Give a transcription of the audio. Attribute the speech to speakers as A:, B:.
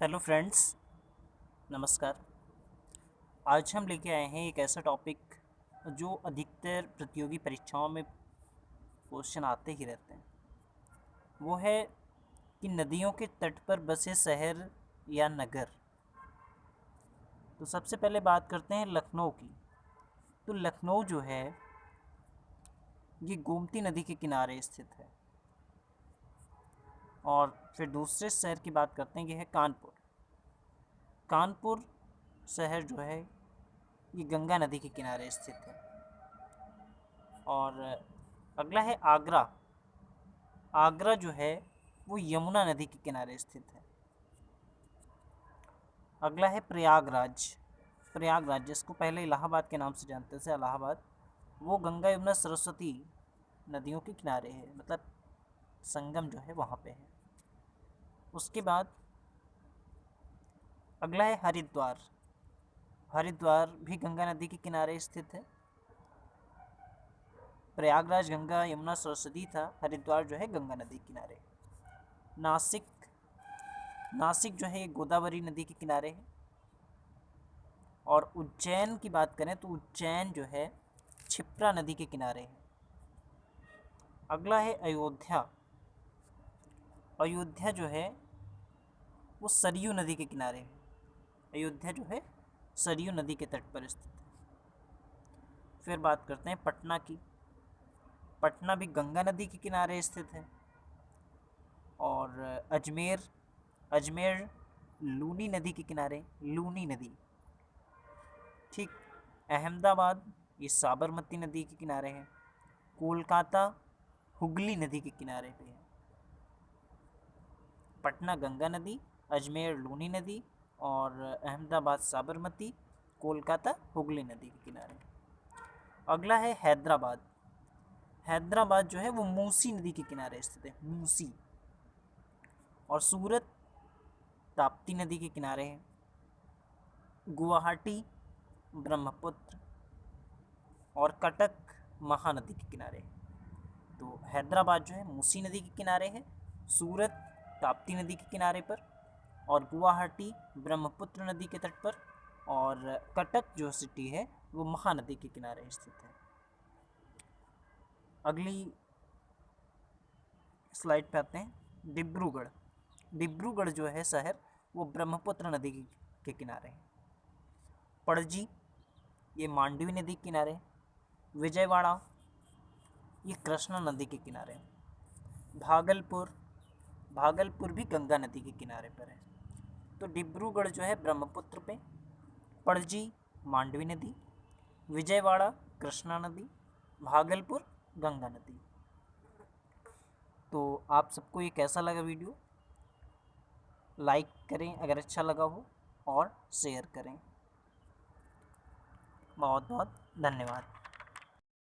A: Hello friends, नमस्कार। आज हम लेके आए हैं एक ऐसा टॉपिक जो अधिकतर प्रतियोगी परीक्षाओं में क्वेश्चन आते ही रहते हैं। वो है कि नदियों के तट पर बसे शहर या नगर। तो सबसे पहले बात करते हैं लखनऊ की। तो लखनऊ जो है ये गोमती नदी के किनारे स्थित है। और फिर दूसरे शहर की बात करते हैं, ये है कानपुर। कानपुर शहर जो है ये गंगा नदी के किनारे स्थित है। और अगला है आगरा। आगरा जो है वो यमुना नदी के किनारे स्थित है। अगला है प्रयागराज। प्रयागराज जिसको पहले इलाहाबाद के नाम से जानते थे, इलाहाबाद, वो गंगा यमुना सरस्वती नदियों के किनारे है, मतलब संगम जो है वहाँ पे है। उसके बाद अगला है हरिद्वार। हरिद्वार भी गंगा नदी के किनारे स्थित है। प्रयागराज गंगा यमुना सरस्वती था, हरिद्वार जो है गंगा नदी के किनारे। नासिक। नासिक जो है ये गोदावरी नदी के किनारे है। और उज्जैन की बात करें तो उज्जैन जो है क्षिप्रा नदी के किनारे है। अगला है अयोध्या। अयोध्या जो है वो सरयू नदी के किनारे है। अयोध्या जो है सरयू नदी के तट पर स्थित है। फिर बात करते हैं पटना की। पटना भी गंगा नदी के किनारे स्थित है। और अजमेर। अजमेर लूनी नदी के किनारे, लूनी नदी। ठीक। अहमदाबाद ये साबरमती नदी के किनारे है। कोलकाता हुगली नदी के किनारे पे है। पटना गंगा नदी, अजमेर लूनी नदी, और अहमदाबाद साबरमती, कोलकाता हुगली नदी के किनारे। अगला है हैदराबाद। हैदराबाद जो है वो मूसी नदी के किनारे स्थित है, मूसी। और सूरत ताप्ती नदी के किनारे है। गुवाहाटी ब्रह्मपुत्र और कटक महानदी के किनारे है। तो हैदराबाद जो है मूसी नदी के किनारे है, सूरत ताप्ती नदी के किनारे पर, और गुवाहाटी ब्रह्मपुत्र नदी के तट पर, और कटक जो सिटी है वो महानदी के किनारे स्थित है। अगली स्लाइड पे आते हैं, डिब्रूगढ़। डिब्रूगढ़ जो है शहर वो ब्रह्मपुत्र नदी के किनारे है। पणजी ये मांडवी नदी के किनारे है। विजयवाड़ा ये कृष्णा नदी के किनारे है। भागलपुर, भागलपुर भी गंगा नदी के किनारे पर है। तो डिब्रूगढ़ जो है ब्रह्मपुत्र पे, पणजी मांडवी नदी, विजयवाड़ा कृष्णा नदी, भागलपुर गंगा नदी। तो आप सबको ये कैसा लगा वीडियो? लाइक करें अगर अच्छा लगा हो, और शेयर करें। बहुत बहुत धन्यवाद।